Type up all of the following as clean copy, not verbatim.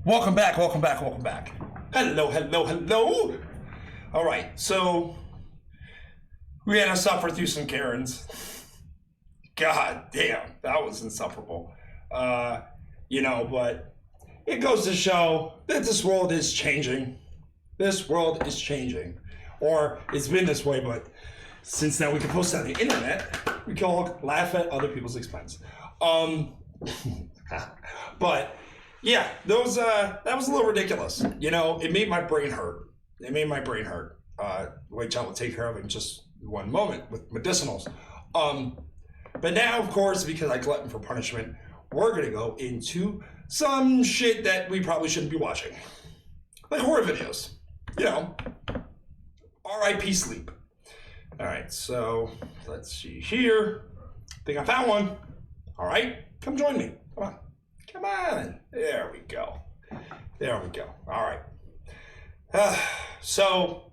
Welcome back, welcome back, welcome back. Hello, hello, hello. All right, so we had to suffer through some Karens. God damn, that was insufferable. But it goes to show that this world is changing. This world is changing. Or it's been this way, but since now we can post it on the internet, we can all laugh at other people's expense. But yeah, those that was a little ridiculous. It made my brain hurt. Which I will take care of in just one moment with medicinals. But now, of course, because I glutton for punishment, we're gonna go into some shit that we probably shouldn't be watching, like horror videos. R.I.P. sleep. All right, so let's see here. I think I found one. All right, come join me. Come on. There we go. All right. So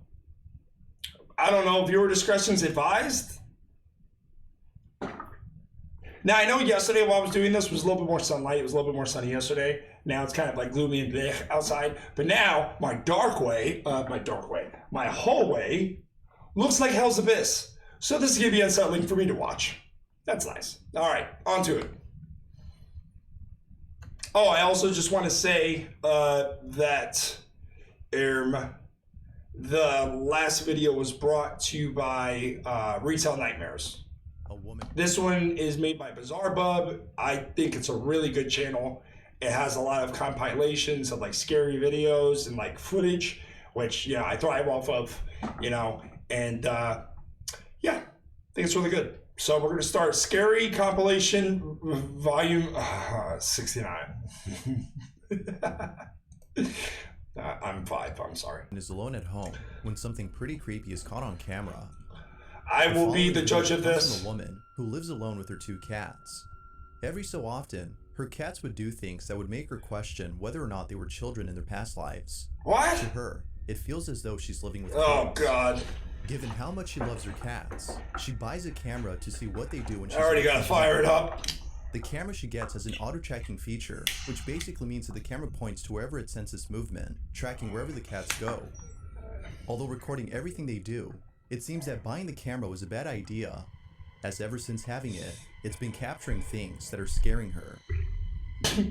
I don't know, viewer discretion is advised. Now, I know yesterday while I was doing this was a little bit more sunlight. It was a little bit more sunny yesterday. Now it's kind of like gloomy and bleh outside. But now my hallway looks like hell's abyss. So this is going to be unsettling for me to watch. That's nice. All right, on to it. Oh, I also just want to say that the last video was brought to you by Retail Nightmares. This one is made by Bizarre Bub. I think it's a really good channel. It has a lot of compilations of like scary videos and like footage, which I thrive off of, and I think it's really good. So we're gonna start Scary Compilation Volume 69. I'm 5. I'm sorry. Is alone at home when something pretty creepy is caught on camera. I will be the judge of this. A woman who lives alone with her 2 cats. Every so often, her cats would do things that would make her question whether or not they were children in their past lives. What? To her, it feels as though she's living with Oh, kids. God. Given how much she loves her cats, she buys a camera to see what they do when she's I already gotta fire it up. The camera she gets has an auto-tracking feature, which basically means that the camera points to wherever it senses movement, tracking wherever the cats go. Although recording everything they do, it seems that buying the camera was a bad idea, as ever since having it, it's been capturing things that are scaring her.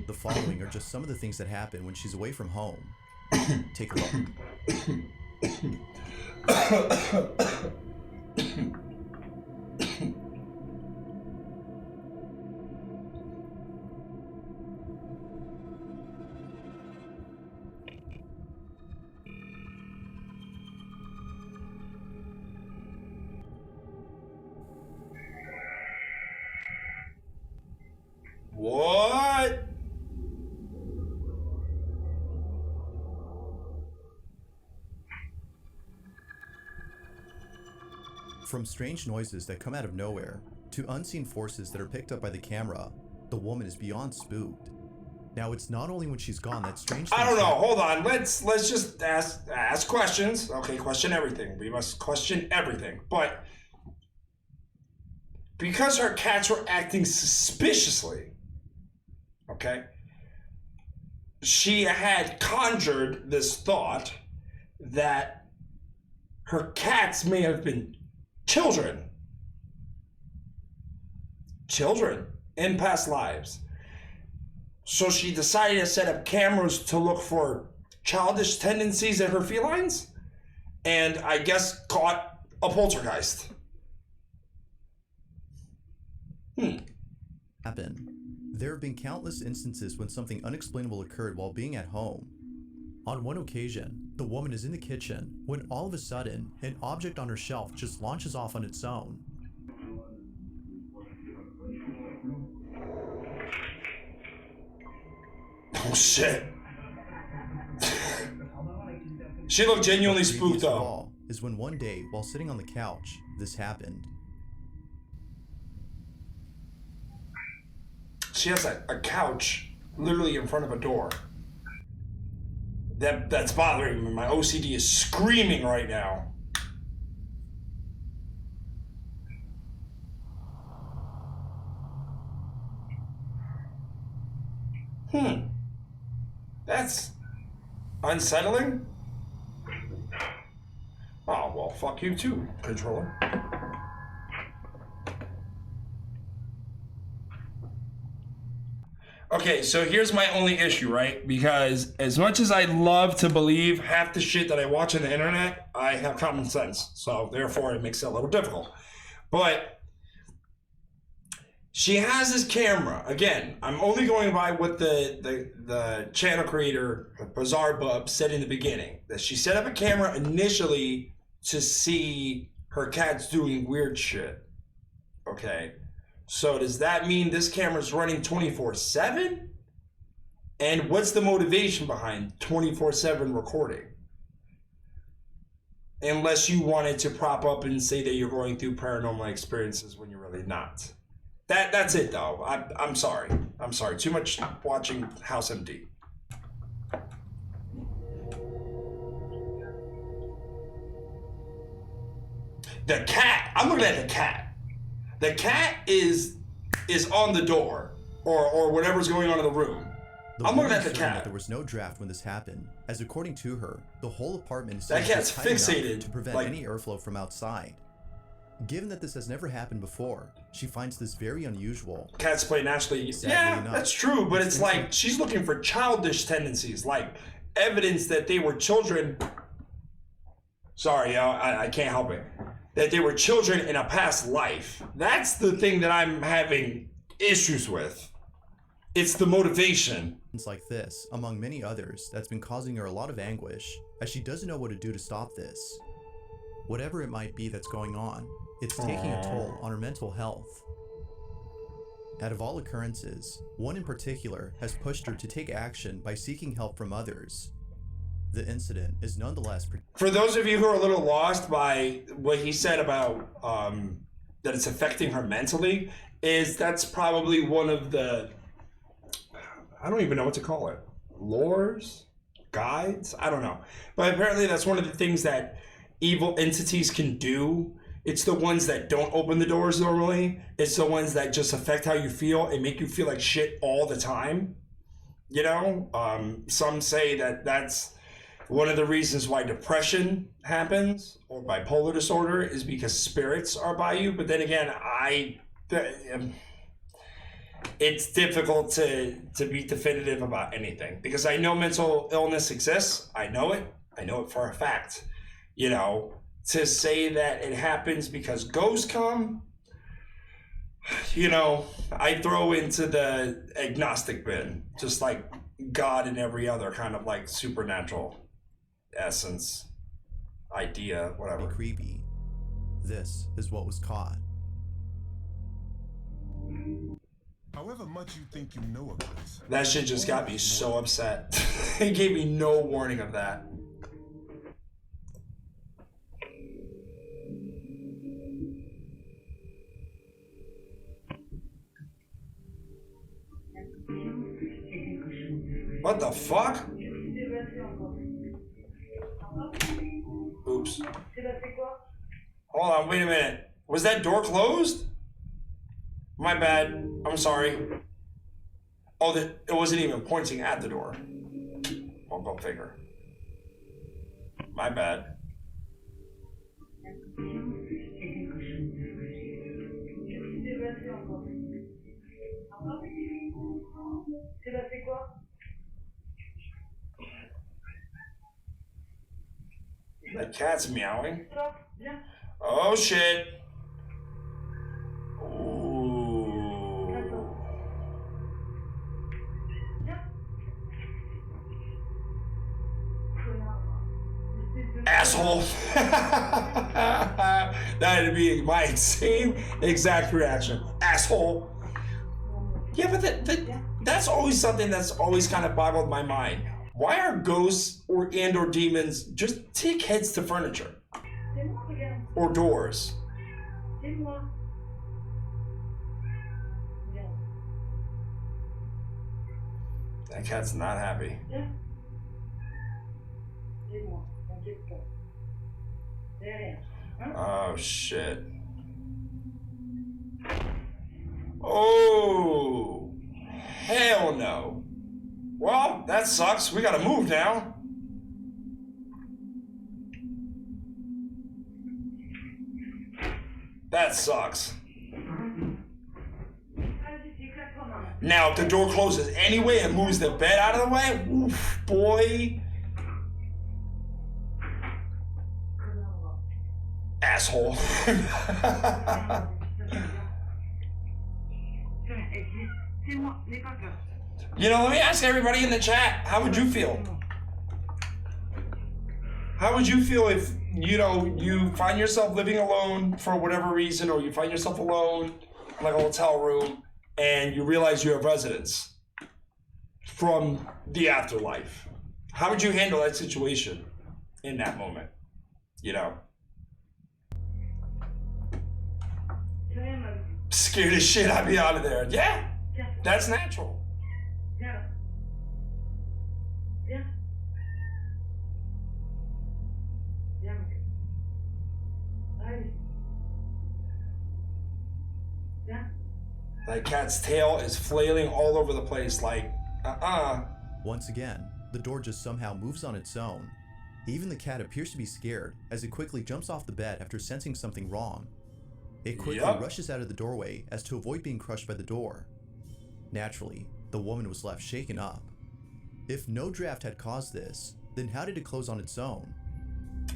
The following are just some of the things that happen when she's away from home. Take a look. What? From strange noises that come out of nowhere to unseen forces that are picked up by the camera, the woman is beyond spooked. Now, it's not only when she's gone that strange things I don't know. happen. Hold on. Let's just ask questions. Okay, question everything. We must question everything. But because her cats were acting suspiciously, okay, she had conjured this thought that her cats may have been children in past lives. So she decided to set up cameras to look for childish tendencies in her felines, and I guess caught a poltergeist. Happen. There have been countless instances when something unexplainable occurred while being at home. On one occasion, the woman is in the kitchen when all of a sudden, an object on her shelf just launches off on its own. Oh shit. She looked genuinely spooked The creepiest of though. all is when one day, while sitting on the couch, this happened. She has a couch literally in front of a door. That's bothering me. My OCD is screaming right now. That's unsettling. Oh, well, fuck you too, controller. Okay, so here's my only issue, right? Because as much as I love to believe half the shit that I watch on the internet, I have common sense. So therefore it makes it a little difficult. But she has this camera. Again, I'm only going by what the channel creator, Bizarre Bub, said in the beginning. That she set up a camera initially to see her cats doing weird shit. Okay. So does that mean this camera's running 24/7? And what's the motivation behind 24/7 recording? Unless you wanted to prop up and say that you're going through paranormal experiences when you're really not. That's it though. I'm sorry. I'm sorry. Too much watching House MD. The cat. I'm looking at the cat. The cat is on the door or whatever's going on in the room. I'm looking at the cat. That there was no draft when this happened, as according to her, the whole apartment is that cat's fixated to prevent any airflow from outside. Given that this has never happened before, she finds this very unusual. Cats play naturally. Yeah, that's true, but it's like she's looking for childish tendencies, like evidence that they were children. Sorry, I can't help it. That they were children in a past life. That's the thing that I'm having issues with. It's the motivation. Like this, among many others, that's been causing her a lot of anguish, as she doesn't know what to do to stop this. Whatever it might be that's going on, it's taking a toll on her mental health. Out of all occurrences, one in particular has pushed her to take action by seeking help from others. The incident is nonetheless... For those of you who are a little lost by what he said about that it's affecting her mentally, that's probably one of the... I don't even know what to call it. Lores? Guides? I don't know. But apparently that's one of the things that evil entities can do. It's the ones that don't open the doors normally. It's the ones that just affect how you feel and make you feel like shit all the time. You know? Some say that that's one of the reasons why depression happens or bipolar disorder is because spirits are by you. But then again, it's difficult to be definitive about anything because I know mental illness exists. I know it for a fact. You know, to say that it happens because ghosts come, you know, I throw into the agnostic bin, just like God and every other kind of like supernatural essence, idea, whatever. Creepy. This is what was caught. However much you think you know of this, that shit just got me so upset. It gave me no warning of that. What the fuck? Oops. Hold on, wait a minute. Was that door closed? My bad. I'm sorry. Oh, it wasn't even pointing at the door. Well, go figure. My bad. The cat's meowing. Oh shit. Ooh. Asshole. That'd be my same exact reaction. Asshole. Yeah, but that's always something that's always kind of boggled my mind. Why are ghosts or demons just take heads to furniture? Or doors? That cat's not happy. Oh shit. Oh, hell no. Well, that sucks. We gotta move now. That sucks. Now, if the door closes anyway and moves the bed out of the way, oof, boy. Asshole. You know, let me ask everybody in the chat, how would you feel? How would you feel if, you know, you find yourself living alone for whatever reason, or you find yourself alone in like a hotel room and you realize you have residents from the afterlife? How would you handle that situation in that moment? You know? Scared as shit, I'd be out of there. Yeah, that's natural. That cat's tail is flailing all over the place like, Once again, the door just somehow moves on its own. Even the cat appears to be scared as it quickly jumps off the bed after sensing something wrong. It quickly rushes out of the doorway as to avoid being crushed by the door. Naturally, the woman was left shaken up. If no draft had caused this, then how did it close on its own?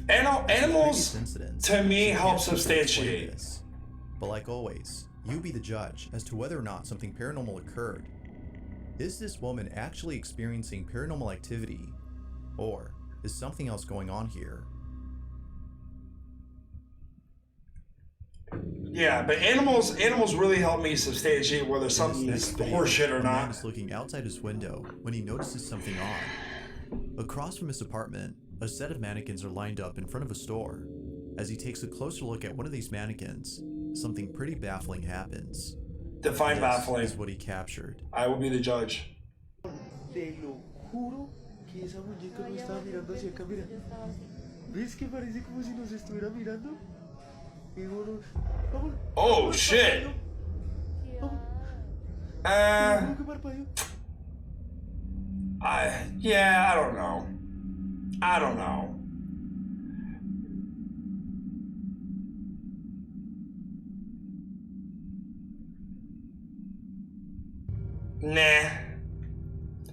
Animals, to me, help substantiate this. But like always, you be the judge as to whether or not something paranormal occurred. Is this woman actually experiencing paranormal activity? Or is something else going on here? Yeah, but animals really help me substantiate whether something is horseshit or not. not. Man is looking outside his window when he notices something odd. Across from his apartment, a set of mannequins are lined up in front of a store. As he takes a closer look at one of these mannequins, something pretty baffling happens. Define baffling. This is what he captured. I will be the judge. Te lo juro que esa muñeca no estaba mirando hacia acá, mira. ¿Ves que parece como si nos estuviera mirando? Oh shit! Yeah, I don't know. I don't know. Nah.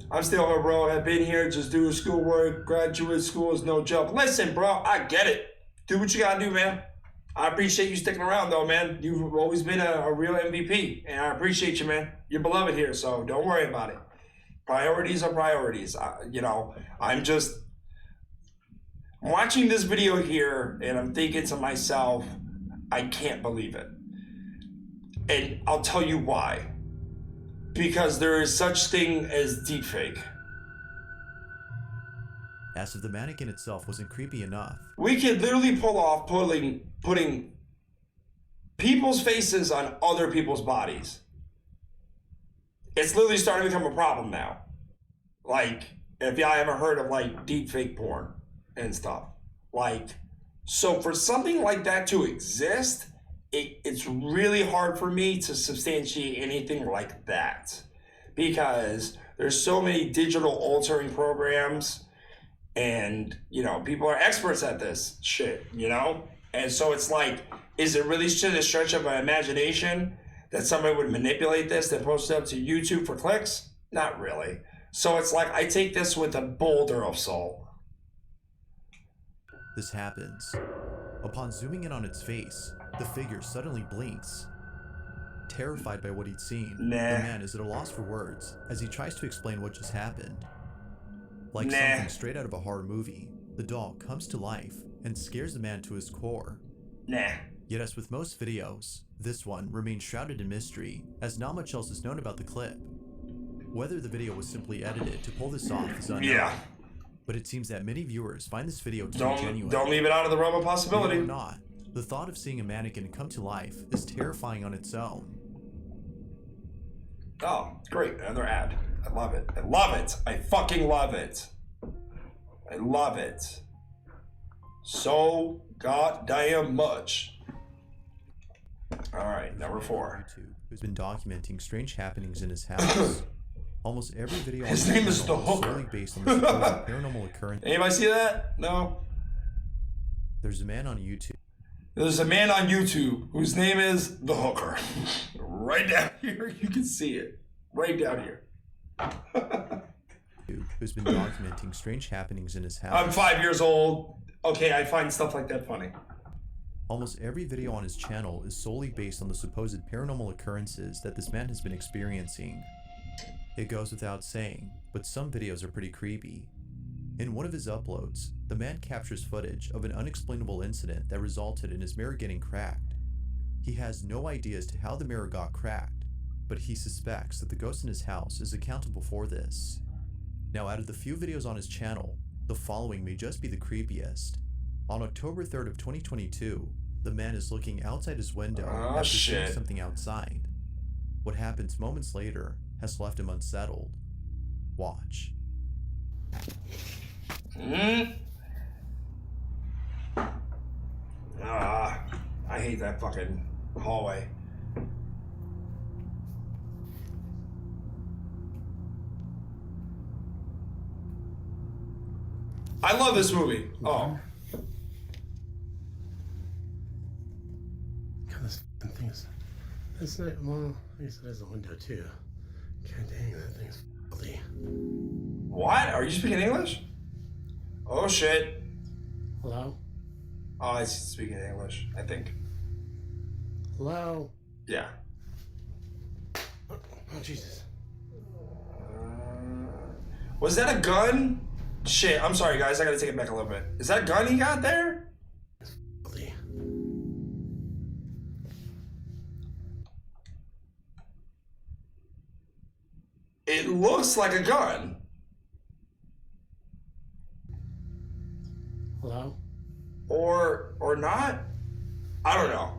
I'm still here, bro. I've been here, just doing schoolwork. Graduate school is no joke. Listen, bro, I get it. Do what you gotta do, man. I appreciate you sticking around, though, man. You've always been a real MVP, and I appreciate you, man. You're beloved here, so don't worry about it. Priorities are priorities. I'm just watching this video here, and I'm thinking to myself, I can't believe it. And I'll tell you why. Because there is such thing as deepfake. As if the mannequin itself wasn't creepy enough. We could literally pull off putting people's faces on other people's bodies. It's literally starting to become a problem now. Like, if y'all ever heard of like deepfake porn and stuff. Like, so for something like that to exist, it's really hard for me to substantiate anything like that. Because there's so many digital altering programs. And, people are experts at this shit, And so it's like, is it really to the stretch of my imagination that somebody would manipulate this and post it up to YouTube for clicks? Not really. So it's like, I take this with a boulder of salt. This happens. Upon zooming in on its face, the figure suddenly blinks. Terrified by what he'd seen, the man is at a loss for words as he tries to explain what just happened. Like something straight out of a horror movie, the doll comes to life and scares the man to his core. Yet as with most videos, this one remains shrouded in mystery, as not much else is known about the clip. Whether the video was simply edited to pull this off is unknown. But it seems that many viewers find this video to be genuine. Don't leave it out of the realm of possibility. Or not, the thought of seeing a mannequin come to life is terrifying on its own. Oh, great, another ad. I love it. I love it. I fucking love it. I love it. So goddamn much. All right, number 4. YouTube, who's been documenting strange happenings in his house. Almost every video His on name this is channel The Hooker. solely based on the supposed paranormal occurrence. Anybody see that? No. There's a man on YouTube There's a man on YouTube whose name is The Hooker. Right down here, you can see it. Right down here. who's been documenting strange happenings in his house. I'm 5 years old. Okay, I find stuff like that funny. Almost every video on his channel is solely based on the supposed paranormal occurrences that this man has been experiencing. It goes without saying, but some videos are pretty creepy. In one of his uploads, the man captures footage of an unexplainable incident that resulted in his mirror getting cracked. He has no idea as to how the mirror got cracked, but he suspects that the ghost in his house is accountable for this. Now, out of the few videos on his channel, the following may just be the creepiest. On October 3rd of 2022, the man is looking outside his window after seeing something outside. What happens moments later has left him unsettled. Watch. I hate that fucking hallway. I love this movie. Oh. God, this fucking thing is. That's not. Well, I guess it has a window too. God dang, that thing's filthy. What? Are you speaking English? Oh shit. Hello? Oh, I speaking English, I think. Hello? Yeah. Oh, Jesus. Was that a gun? Shit, I'm sorry guys, I gotta take it back a little bit. Is that a gun he got there? Filthy. It looks like a gun. Hello? Or not? I don't know.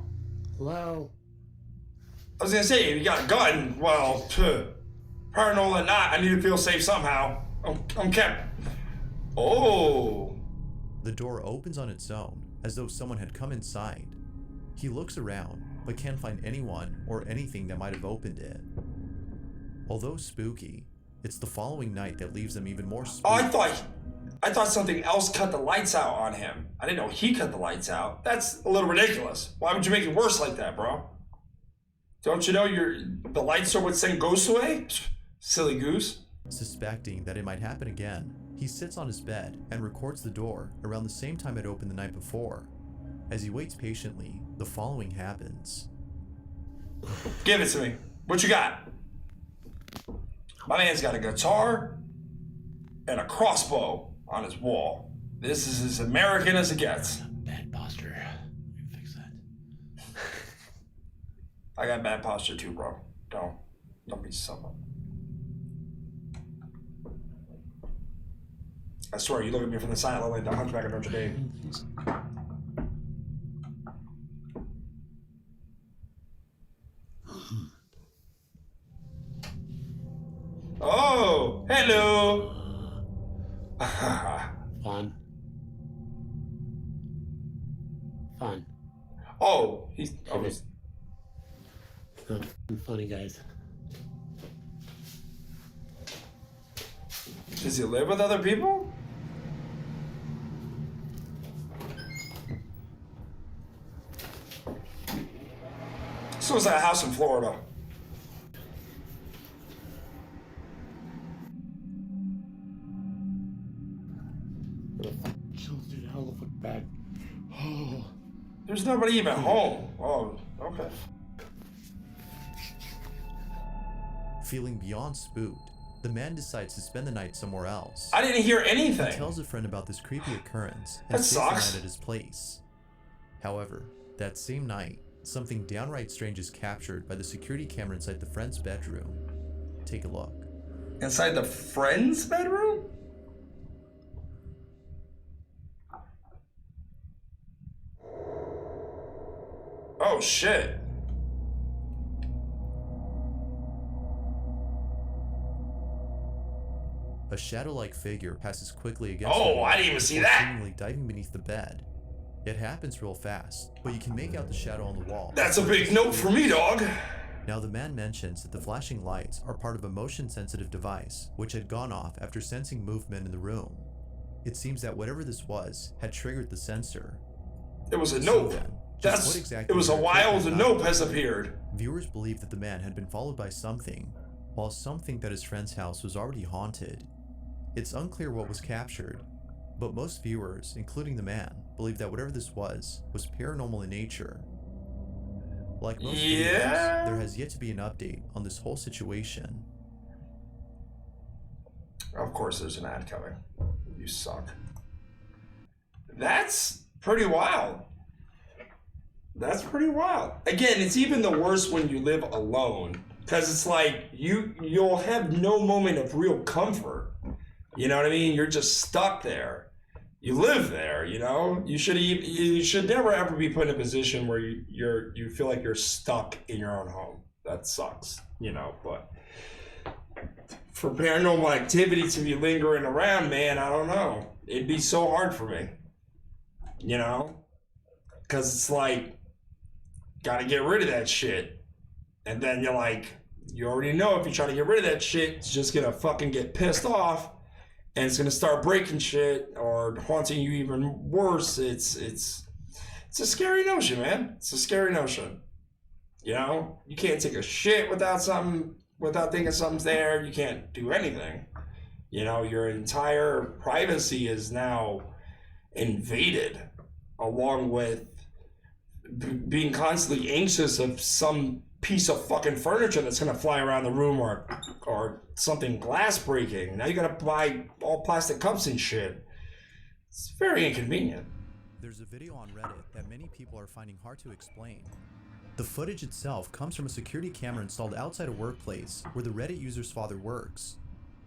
Hello? I was gonna say, if you got a gun, well, paranormal or not, I need to feel safe somehow. I'm kept. Oh. The door opens on its own, as though someone had come inside. He looks around, but can't find anyone or anything that might have opened it. Although spooky, it's the following night that leaves them even more spooky. Oh, I thought something else cut the lights out on him. I didn't know he cut the lights out. That's a little ridiculous. Why would you make it worse like that, bro? Don't you know the lights are what send ghosts away? Silly goose. Suspecting that it might happen again, he sits on his bed and records the door around the same time it opened the night before. As he waits patiently, the following happens. Give it to me. What you got? My man's got a guitar and a crossbow on his wall. This is as American as it gets. Bad posture. We can fix that. I got bad posture too, bro. Don't be someone. I swear, you look at me from the side, I look like the Hunchback of Notre Dame. Oh, hello. Fun. Fun. Oh, he's. It's not funny, guys. Does he live with other people? This was at a house in Florida. Chills, dude. How the fuck bad? Oh. There's nobody even home. Oh, okay. Feeling beyond spooked, the man decides to spend the night somewhere else. I didn't hear anything. He tells a friend about this creepy occurrence and That stays the sucks. night at his place. However, that same night, something downright strange is captured by the security camera inside the friend's bedroom. Take a look. Inside the friend's bedroom? Oh shit. A shadow-like figure passes quickly against Oh, the wall, I didn't even see before that. seemingly diving beneath the bed. It happens real fast, but you can make out the shadow on the wall. That's a big note for me, dog. Now the man mentions that the flashing lights are part of a motion-sensitive device which had gone off after sensing movement in the room. It seems that whatever this was had triggered the sensor. It was a So nope. then, just what exactly It was a had while occurred the that nope night? has appeared. Viewers believe that the man had been followed by something, while some think that his friend's house was already haunted. It's unclear what was captured, but most viewers, including the man, believe that whatever this was paranormal in nature. Like most videos, there has yet to be an update on this whole situation. Of course there's an ad coming. You suck. That's pretty wild. That's pretty wild. Again, it's even the worst when you live alone, because it's like you'll have no moment of real comfort. You know what I mean? You're just stuck there. You live there, you know? You should never ever be put in a position where you feel like you're stuck in your own home. That sucks, you know, but for paranormal activity to be lingering around, man, I don't know. It'd be so hard for me. You know? Cause it's like, gotta get rid of that shit. And then you're like, you already know if you try to get rid of that shit, it's just gonna fucking get pissed off. And it's gonna start breaking shit or haunting you even worse. It's a scary notion, man. It's a scary notion. You know, you can't take a shit without thinking something's there. You can't do anything. You know, your entire privacy is now invaded, along with being constantly anxious of some piece of fucking furniture that's gonna fly around the room or something glass breaking. Now you gotta buy all plastic cups and shit. It's very inconvenient. There's a video on Reddit that many people are finding hard to explain. The footage itself comes from a security camera installed outside a workplace where the Reddit user's father works.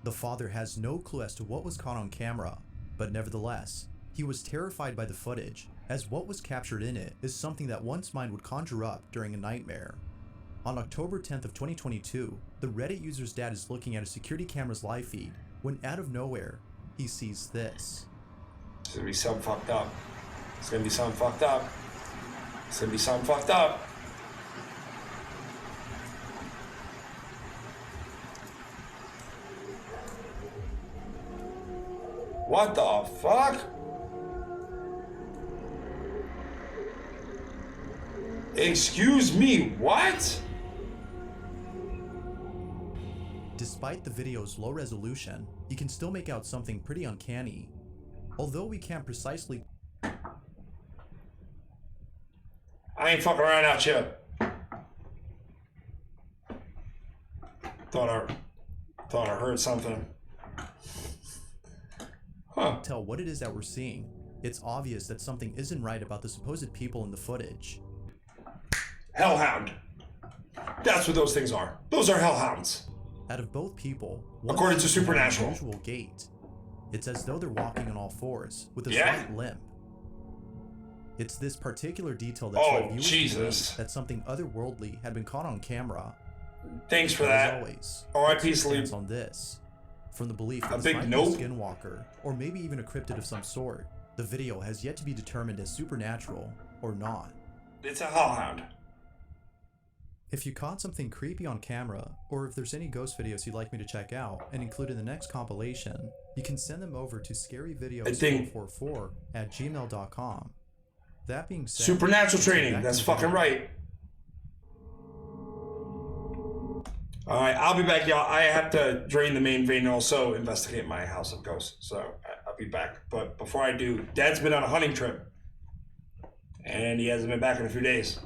The father has no clue as to what was caught on camera, but nevertheless, he was terrified by the footage, as what was captured in it is something that one's mind would conjure up during a nightmare. On October 10th of 2022, the Reddit user's dad is looking at a security camera's live feed when out of nowhere, he sees this. It's gonna be something fucked up. It's gonna be something fucked up. It's gonna be something fucked up. What the fuck? Excuse me, what? Despite the video's low resolution, you can still make out something pretty uncanny. Although we can't precisely... I ain't fucking around out here. Thought I heard something. Huh. tell what it is that we're seeing, it's obvious that something isn't right about the supposed people in the footage. Hellhound. That's what those things are. Those are hellhounds. Out of both people, one According to seems have an Supernatural. unusual gait. It's as though they're walking on all fours, with a Yeah? slight limp. It's this particular detail that's Oh, led viewers to Jesus. believe that something otherworldly had been caught on camera. Thanks for But that. as always, R.I.P. what's your Sleep. stance on this? From the belief A that this big might be nope. a skinwalker, or maybe even a cryptid of some sort, the video has yet to be determined as supernatural or not. It's a hellhound. If you caught something creepy on camera, or if there's any ghost videos you'd like me to check out and include in the next compilation, you can send them over to scaryvideos444@gmail.com. That being said, Supernatural let's get training. back to That's the fucking video. right. Alright, I'll be back, y'all. I have to drain the main vein and also investigate my house of ghosts. So I'll be back. But before I do, Dad's been on a hunting trip. And he hasn't been back in a few days.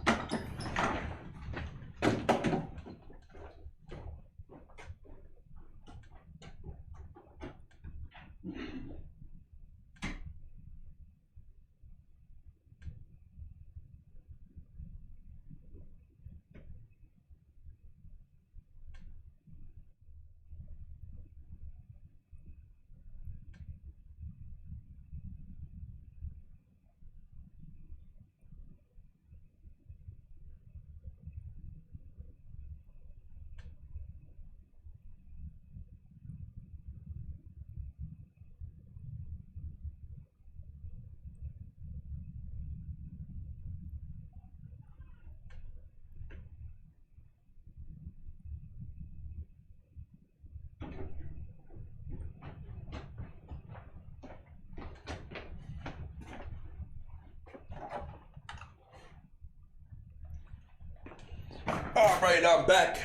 Alright, I'm back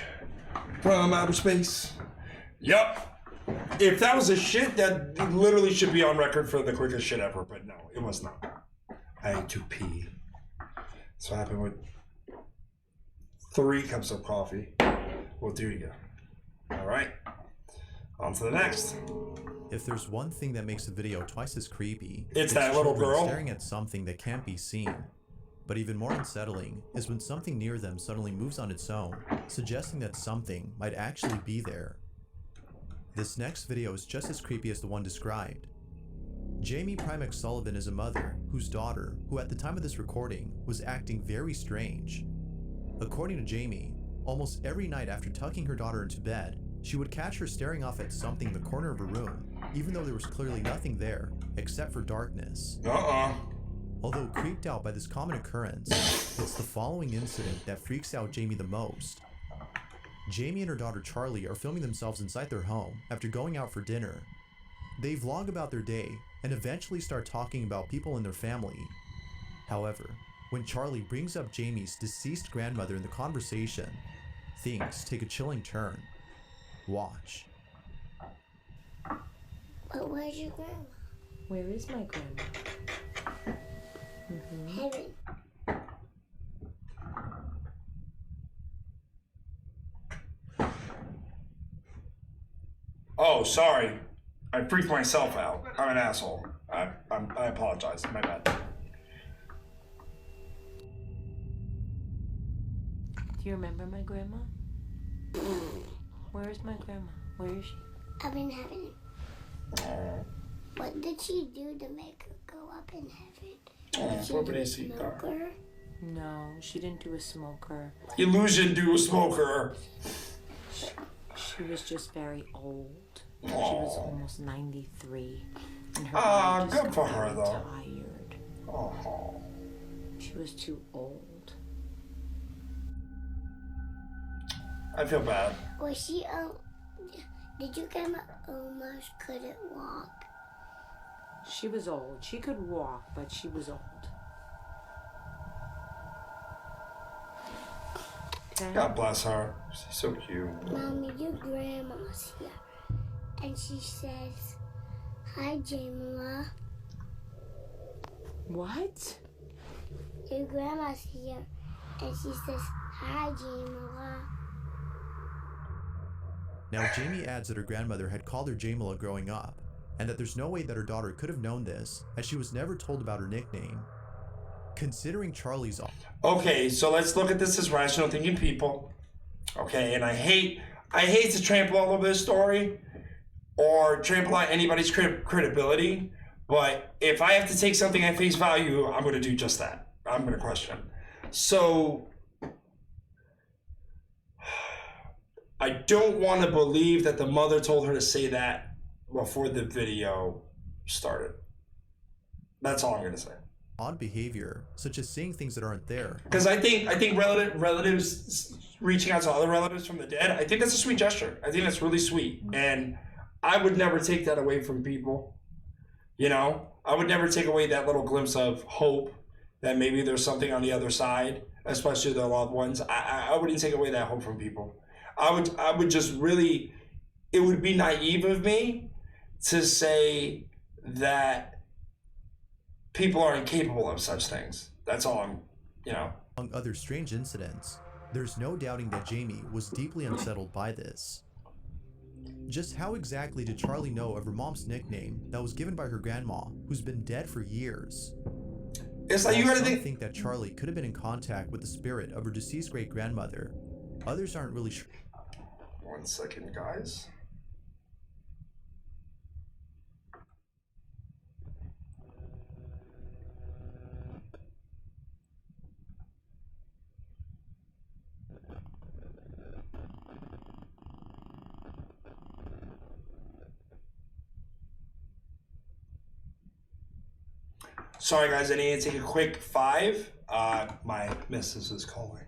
from outer space. Yup. If that was a shit, that literally should be on record for the quickest shit ever, but no, it was not. I had to pee. That's what happened with 3 cups of coffee. Well, there you go. Alright. On to the next. If there's one thing that makes the video twice as creepy, It's that little children girl staring at something that can't be seen. But even more unsettling is when something near them suddenly moves on its own, suggesting that something might actually be there. This next video is just as creepy as the one described. Jamie Primex Sullivan is a mother whose daughter, who at the time of this recording, was acting very strange. According to Jamie, almost every night after tucking her daughter into bed, she would catch her staring off at something in the corner of her room, even though there was clearly nothing there, except for darkness. Although creeped out by this common occurrence, it's the following incident that freaks out Jamie the most. Jamie and her daughter Charlie are filming themselves inside their home after going out for dinner. They vlog about their day and eventually start talking about people in their family. However, when Charlie brings up Jamie's deceased grandmother in the conversation, things take a chilling turn. Watch. But where's your grandma? Where is my grandma? Heaven. Oh, sorry. I freaked myself out. I'm an asshole. I apologize. My bad. Do you remember my grandma? Where is my grandma? Where is she? Up in heaven. What did she do to make her go up in heaven? Did she do a smoker? No, she didn't do a smoker. Illusion do a smoker. She was just very old. She was almost 93. And her Ah, body just good for got her, very though. Tired. Oh. She was too old. I feel bad. Was she, did your grandma almost couldn't walk? She was old. She could walk, but she was old. Okay? God bless her. She's so cute. Mommy, your grandma's here. And she says, hi, Jamila. What? Your grandma's here. And she says, hi, Jamila. Now Jamie adds that her grandmother had called her Jamila growing up, and that there's no way that her daughter could have known this, as she was never told about her nickname. Considering Charlie's... Okay, so let's look at this as rational thinking people. Okay, and I hate to trample all over this story or trample on anybody's credibility, but if I have to take something at face value, I'm going to do just that. I'm going to question. So I don't want to believe that the mother told her to say that before the video started. That's all I'm going to say. Odd behavior, such as seeing things that aren't there. Because I think relatives reaching out to other relatives from the dead, I think that's a sweet gesture. I think that's really sweet. And I would never take that away from people. You know? I would never take away that little glimpse of hope that maybe there's something on the other side, especially their loved ones. I wouldn't take away that hope from people. I would just really, it would be naive of me to say that people are incapable of such things. That's all I'm, you know. Among other strange incidents, there's no doubting that Jamie was deeply unsettled by this. Just how exactly did Charlie know of her mom's nickname that was given by her grandma, who's been dead for years? It's like you gotta think that Charlie could have been in contact with the spirit of her deceased great-grandmother. Others aren't really sure. 1 second, guys. Sorry guys, I need to take a quick 5. My missus is calling.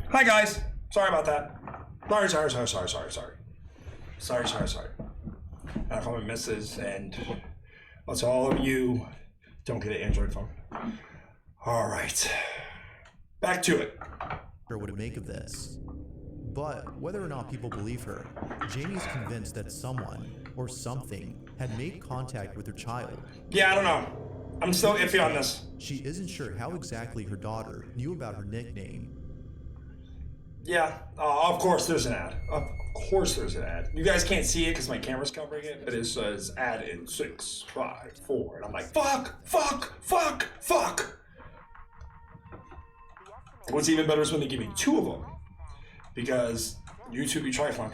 Hi guys. Sorry about that. Sorry. I call me Mrs. and to all of you, don't get an Android phone. All right. Back to it. What to make of this. But whether or not people believe her, Jamie is convinced that someone or something had made contact with her child. Yeah, I don't know. I'm still iffy on this. She isn't sure how exactly her daughter knew about her nickname. Yeah, of course there's an ad. Of course there's an ad. You guys can't see it because my camera's covering it, but it says ad in 6, 5, 4, and I'm like, fuck. What's even better is when they give me 2 of them, because YouTube be trifling.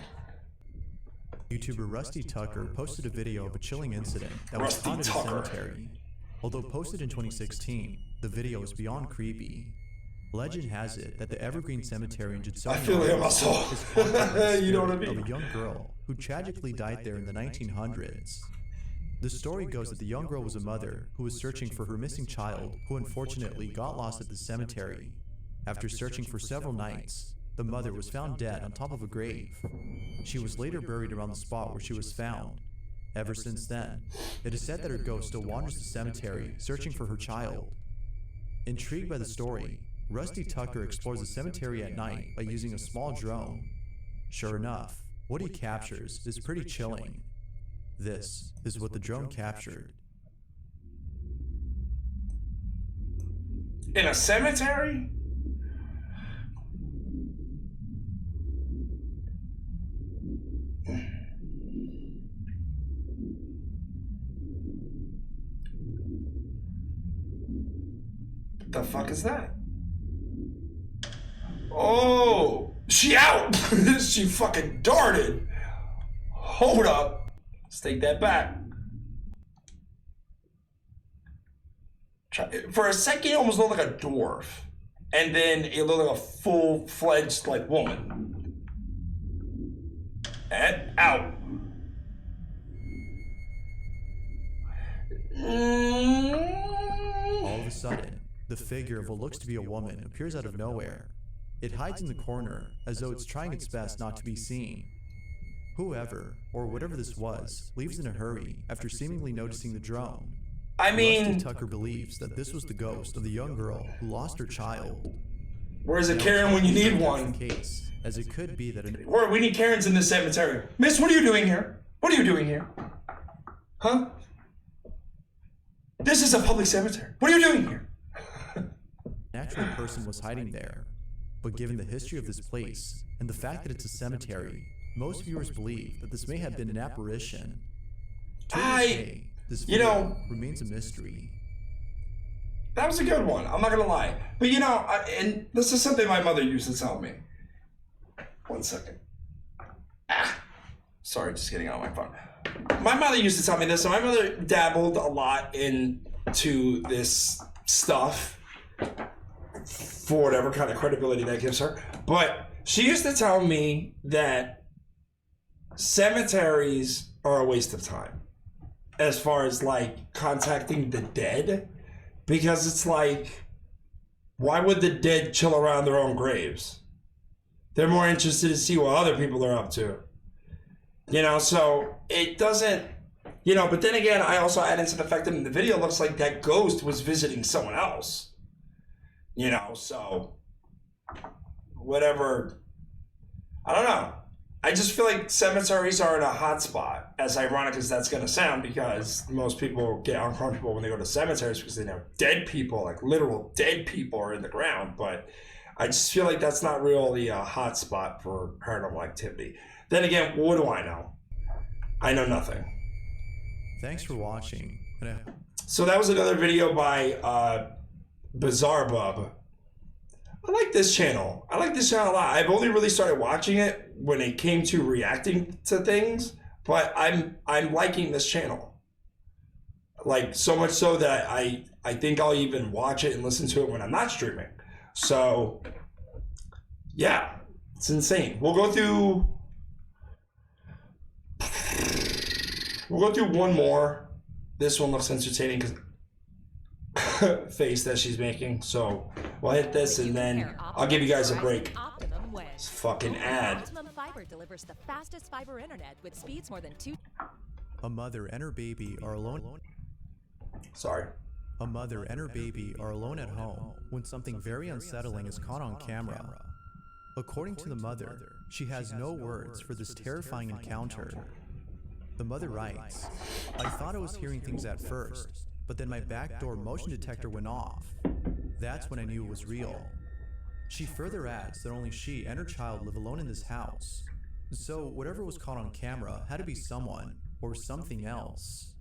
YouTuber Rusty Tucker posted a video of a chilling incident that was found in a cemetery. Although posted in 2016, the video is beyond creepy. Legend has it that the Evergreen Cemetery in Judsonia, I feel like muscle. You know what I mean? Of a young girl who tragically died there in the 1900s. The story goes that the young girl was a mother who was searching for her missing child, who unfortunately got lost at the cemetery. After searching for several nights, the mother was found dead on top of a grave. She was later buried around the spot where she was found. Ever since then, it is said that her ghost still wanders the cemetery searching for her child. Intrigued by the story, Rusty Tucker explores the cemetery at night by using a small drone. Sure enough, what he captures is pretty chilling. This is what the drone captured. In a cemetery? The fuck is that? Oh, she out. She fucking darted. Hold up. Let's take that back. For a second, it almost looked like a dwarf. And then it looked like a full-fledged like woman. And out. All of a sudden, the figure of what looks to be a woman appears out of nowhere. It hides in the corner, as though it's trying its best not to be seen. Whoever, or whatever this was, leaves in a hurry after seemingly noticing the drone. I mean, Rusty Tucker believes that this was the ghost of the young girl who lost her child. Where's a Karen when you need one? Case, as it could be that We need Karens in this cemetery. Miss, what are you doing here? What are you doing here? Huh? This is a public cemetery. What are you doing here? natural person was hiding there. But given the history of this place, and the fact that it's a cemetery, most viewers believe that this may have been an apparition. To this day, this video remains a mystery. That was a good one, I'm not gonna lie. But and this is something my mother used to tell me. 1 second. Sorry, just getting on my phone. My mother used to tell me this, and my mother dabbled a lot into this stuff for whatever kind of credibility that gives her. But she used to tell me that cemeteries are a waste of time as far as like contacting the dead, because it's like, why would the dead chill around their own graves? They're more interested to see what other people are up to. So it doesn't, but then again, I also add into the fact that in the video, it looks like that ghost was visiting someone else. So whatever, I don't know. I just feel like cemeteries are in a hot spot, as ironic as that's going to sound, because most people get uncomfortable when they go to cemeteries because they know dead people, like literal dead people, are in the ground. But I just feel like that's not really a hot spot for paranormal activity. Then again, what do I know? I know nothing. Thanks for watching. So that was another video by Bizarre Bub. I like this channel. I like this channel a lot. I've only really started watching it when it came to reacting to things, but I'm liking this channel. Like, so much so that I think I'll even watch it and listen to it when I'm not streaming. So yeah, it's insane. We'll go through one more. This one looks entertaining because face that she's making. So we'll hit this and then I'll give you guys a break. This fucking ad. Optimum Fiber delivers the fastest fiber internet with speeds more than 2. A mother and her baby are alone. Sorry. A mother and her baby are alone at home when something very unsettling is caught on camera. According to the mother, she has no words for this terrifying encounter. The mother writes, "I thought I was hearing things at first, but then my backdoor motion detector went off. That's when I knew it was real." She further adds that only she and her child live alone in this house. So whatever was caught on camera had to be someone or something else.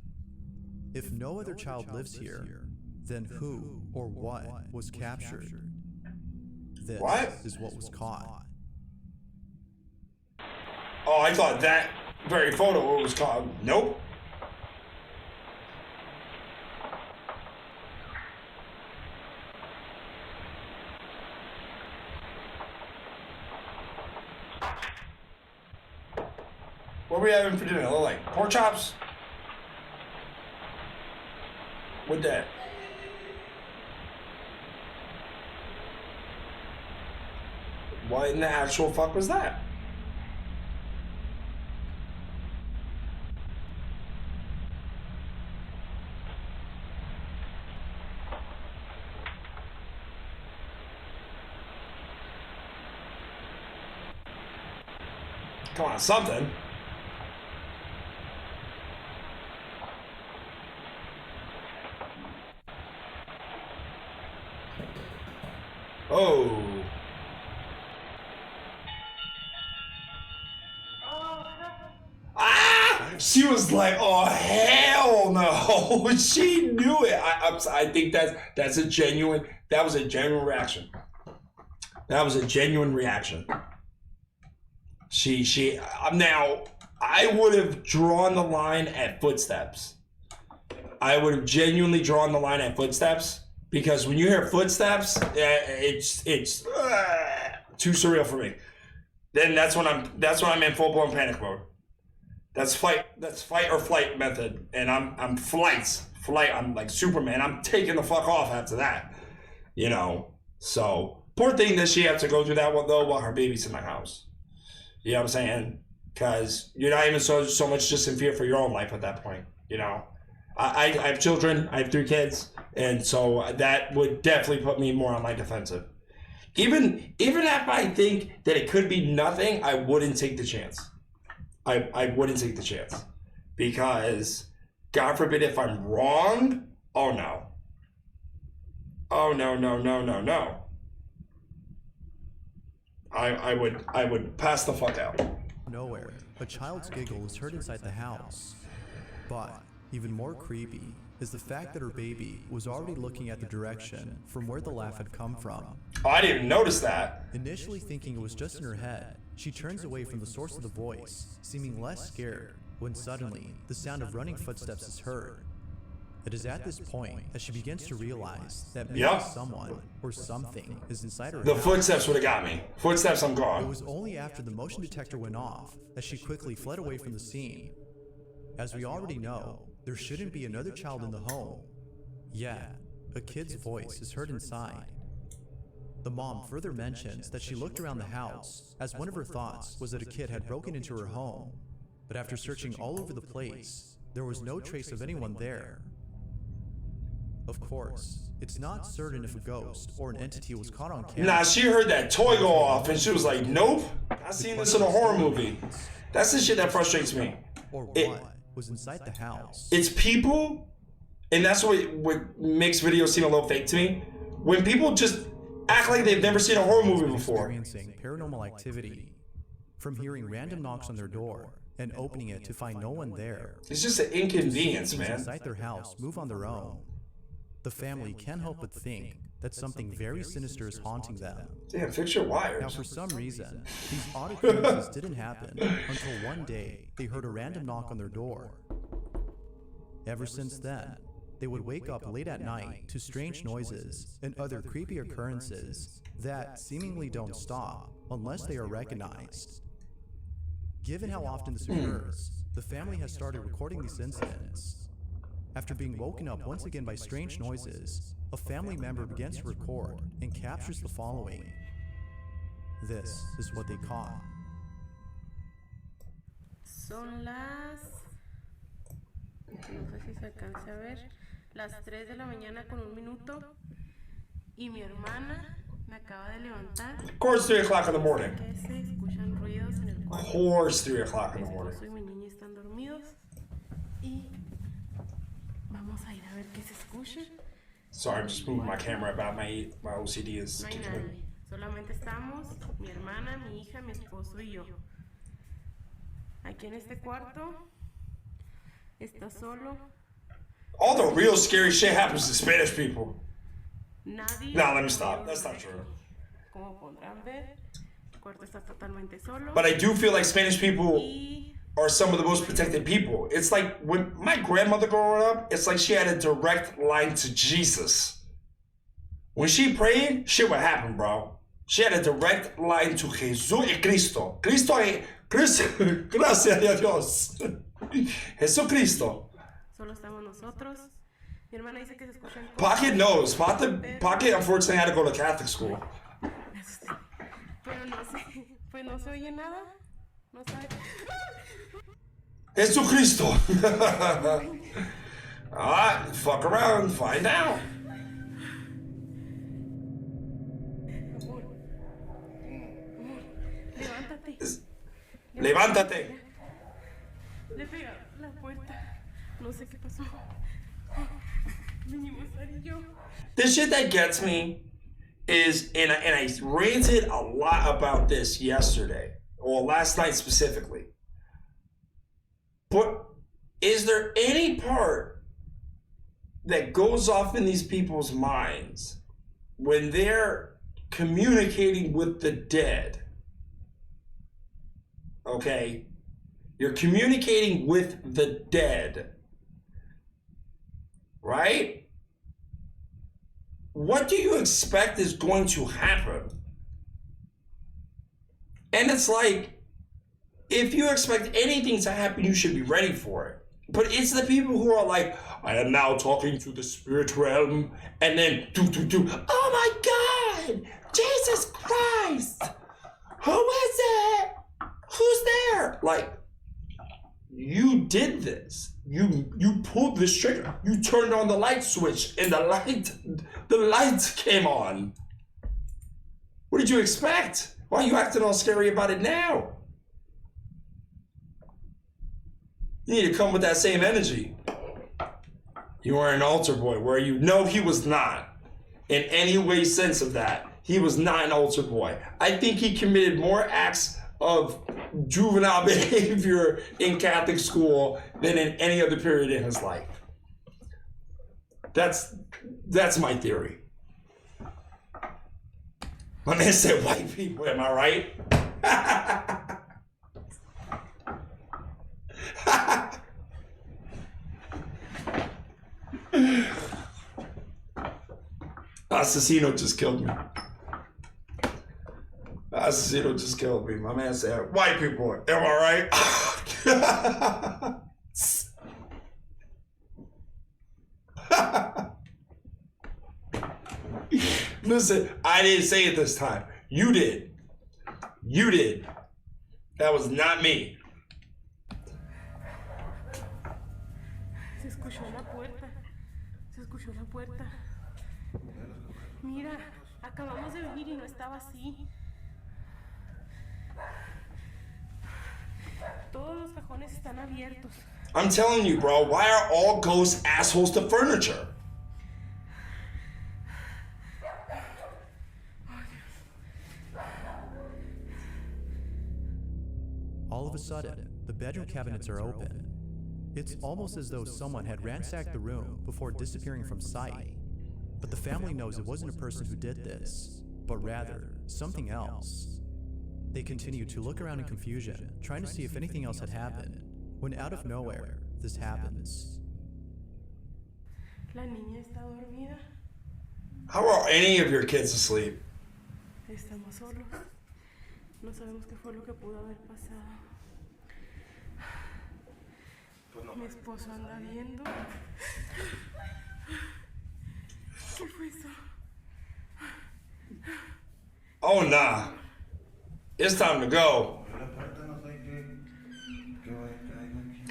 If no other child lives here, then who or what was captured? This is what was caught. Oh, I thought that very photo was caught. Nope. What are we having for dinner? Like pork chops? With that. What in the actual fuck was that? Come on, something. Oh. Ah! She was like, "Oh hell no!" She knew it. I think that's a genuine. That was a genuine reaction. That was a genuine reaction. She. Now, I would have drawn the line at footsteps. I would have genuinely drawn the line at footsteps. Because when you hear footsteps, it's too surreal for me. Then that's when I'm in full blown panic mode. That's fight or flight method, and I'm flight. I'm like Superman. I'm taking the fuck off after that, you know. So poor thing that she had to go through that one though while her baby's in the house. You know what I'm saying? Because you're not even so much just in fear for your own life at that point, you know. I have children. I have 3 kids. And so that would definitely put me more on my defensive. Even if I think that it could be nothing, I wouldn't take the chance. I wouldn't take the chance. Because, God forbid if I'm wrong, oh no. Oh no, no, no, no, no. I would pass the fuck out. Nowhere, a child's giggle was heard inside the house. But even more creepy is the fact that her baby was already looking at the direction from where the laugh had come from. Oh, I didn't even notice that. Initially thinking it was just in her head, she turns away from the source of the voice, seeming less scared, when suddenly the sound of running footsteps is heard. It is at this point that she begins to realize that maybe someone or something is inside her. The footsteps would have got me. Footsteps, I'm gone. It was only after the motion detector went off that she quickly fled away from the scene. As we already know, there shouldn't be another child in the home. Yet, a kid's voice is heard inside. The mom further mentions that she looked around the house as one of her thoughts was that a kid had broken into her home. But after searching all over the place, there was no trace of anyone there. Of course, it's not certain if a ghost or an entity was caught on camera. Nah, she heard that toy go off and she was like, "Nope, I've seen this in a horror movie." That's the shit that frustrates me. Or what was inside the house. It's people, and that's what makes videos seem a little fake to me. When people just act like they've never seen a horror movie before. Experiencing paranormal activity, from hearing random knocks on their door and opening it to find no one there. It's just an inconvenience, man. Inside their house move on their own. The family can't help but think that something very sinister is haunting them. Damn, fix your wires. Now, for some reason, these odd occurrences didn't happen until one day they heard a random knock on their door. Ever since then, they would wake up late at night to strange noises and other creepy occurrences that seemingly don't stop unless they are recognized. Given how often this occurs, the family has started recording these incidents. After being woken up once again by strange noises, a family member begins to record and captures the following. This is what they caught. Son las... no sé si se alcance a ver, las 3 de la mañana con 1 minuto y mi hermana me acaba de levantar. Of course, 3 o'clock in the morning. Que se escuchan ruidos en el Of cuarto. course, 3 o'clock in the Mi morning. esposo y mi niña están dormidos y vamos a ir a ver qué se escucha. Sorry, I'm just moving my camera about. My OCD is No hay kicking in. nadie, solamente estamos mi hermana, mi hija, mi esposo y yo. Aquí en este cuarto está solo. All the real scary shit happens to Spanish people. Nadie. No, let me stop. That's not true. Como podrán ver, el cuarto está totalmente solo. But I do feel like Spanish people Y are some of the most protected people. It's like when my grandmother growing up, it's like she had a direct line to Jesus. When she prayed, shit would happen, bro. She had a direct line to Jesús y Cristo. Cristo, gracias a Dios. Jesucristo. solo estamos nosotros. Mi hermana dice que se escuchan cosas. Pocket knows. Pocket unfortunately had to go to Catholic school. Pero no sé, pues no se oye nada. No sabe. Jesucristo. Alright, fuck around, find out. Amor, levántate. Levántate. Le pega la puerta. No sé qué pasó. Vinimos Sara y yo. The shit that gets me is, and I ranted a lot about this yesterday, or last night specifically. But is there any part that goes off in these people's minds when they're communicating with the dead? Okay? You're communicating with the dead. Right? What do you expect is going to happen? And it's like, if you expect anything to happen, you should be ready for it. But it's the people who are like, I am now talking to the spirit realm, and then oh my God, Jesus Christ, who is it? Who's there? Like, you did this. You pulled this trigger. You turned on the light switch, and the light came on. What did you expect? Why are you acting all scary about it now? You need to come with that same energy. You are an altar boy, were you? No, he was not. In any way, sense of that, he was not an altar boy. I think he committed more acts of juvenile behavior in Catholic school than in any other period in his life. That's my theory. My man said white people, am I right? Asesino just killed me. Asesino just killed me. My man said, white people, am I right? Listen, I didn't say it this time. You did. You did. That was not me. Se escuchó la puerta. Se escuchó la puerta. Mira, acabamos de venir y no estaba así. Todos los cajones están abiertos. I'm telling you, bro, why are all ghosts assholes to furniture? All of a sudden, the bedroom cabinets are open. It's almost as though someone had ransacked the room before disappearing from sight. But the family knows it wasn't a person who did this, but rather something else. They continue to look around in confusion, trying to see if anything else had happened, when out of nowhere, this happens. La niña está dormida. How are any of your kids asleep? Estamos solos. No sabemos qué fue lo que pudo haber pasado. Mi esposo anda viendo. ¿Qué fue eso? Oh nah. It's time to go.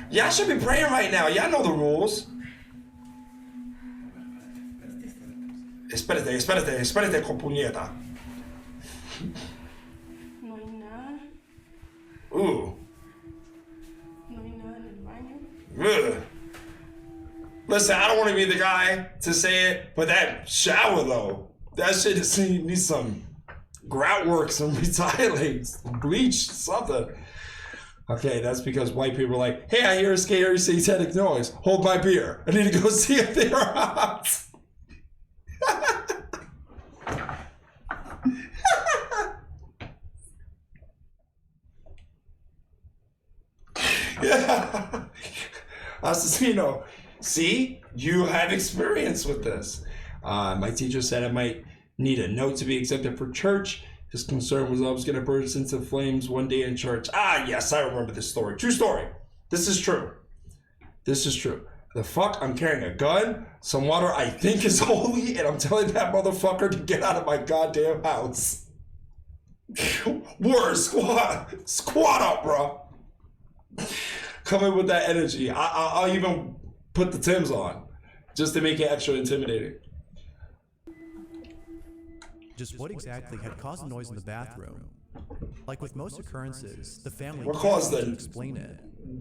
Y'all should be praying right now. Y'all know the rules. Espérate, compuñeta. No hay nada. Ooh. No hay nada en el baño. Ugh. Listen, I don't want to be the guy to say it, but that shower though, that shit needs some grout work, some retiling, some bleach, something. Okay, that's because white people are like, hey, I hear a scary satanic noise. Hold my beer. I need to go see if they are hot. Yeah. Asesino, see, you have experience with this. My teacher said I might need a note to be accepted for church. His concern was I was going to burst into flames one day in church. Ah, yes, I remember this story. True story. This is true. This is true. The fuck? I'm carrying a gun, some water I think is holy, and I'm telling that motherfucker to get out of my goddamn house. Word, squat up, bro. Come in with that energy. I'll even put the Timbs on just to make it extra intimidating. Just what exactly had caused the noise in the bathroom? Like with most occurrences, the family What caused can't the explain it.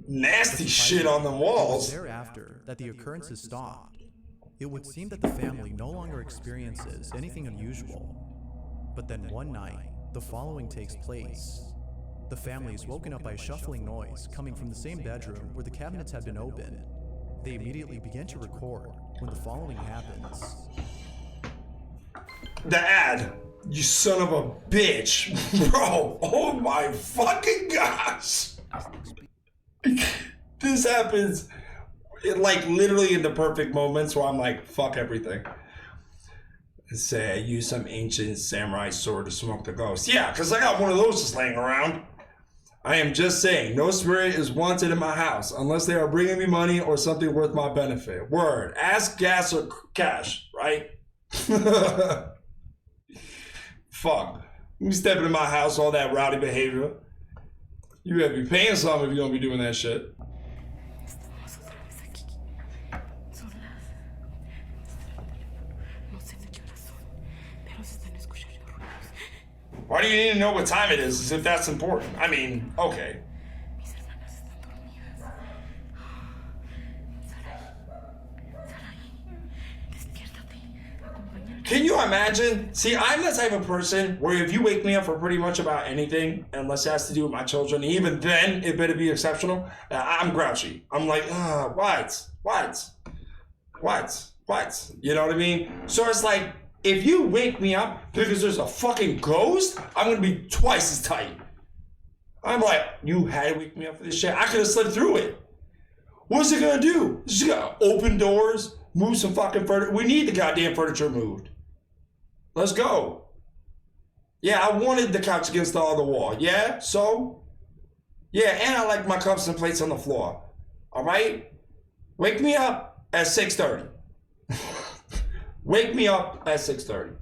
nasty shit on the walls? Thereafter, that the occurrences stopped. It would seem that the family no longer experiences anything unusual. But then one night, the following takes place. The family is woken up by a shuffling noise coming from the same bedroom where the cabinets had been opened. They immediately begin to record when the following happens. The ad, you son of a bitch. Bro, oh my fucking gosh. This happens like literally in the perfect moments where I'm like, fuck everything. Say I use some ancient samurai sword to smoke the ghost. Yeah, because I got one of those just laying around. I am just saying, no spirit is wanted in my house unless they are bringing me money or something worth my benefit. Word. Ask gas or cash, right? Fuck. You step into my house, all that rowdy behavior. You better be paying something if you're gonna be doing that shit. Why do you need to know what time it is as if that's important? I mean, okay. Can you imagine? See, I'm the type of person where if you wake me up for pretty much about anything, unless it has to do with my children, even then, it better be exceptional, I'm grouchy. I'm like, what? You know what I mean? So it's like, if you wake me up because there's a fucking ghost, I'm gonna be twice as tight. I'm like, you had to wake me up for this shit. I could have slipped through it. What's it gonna do? It's just gonna open doors, move some fucking furniture. We need the goddamn furniture moved. Let's go. Yeah, I wanted the couch against the other wall. Yeah, so? Yeah, and I like my cups and plates on the floor. All right? Wake me up at 6:30. Wake me up at 6:30.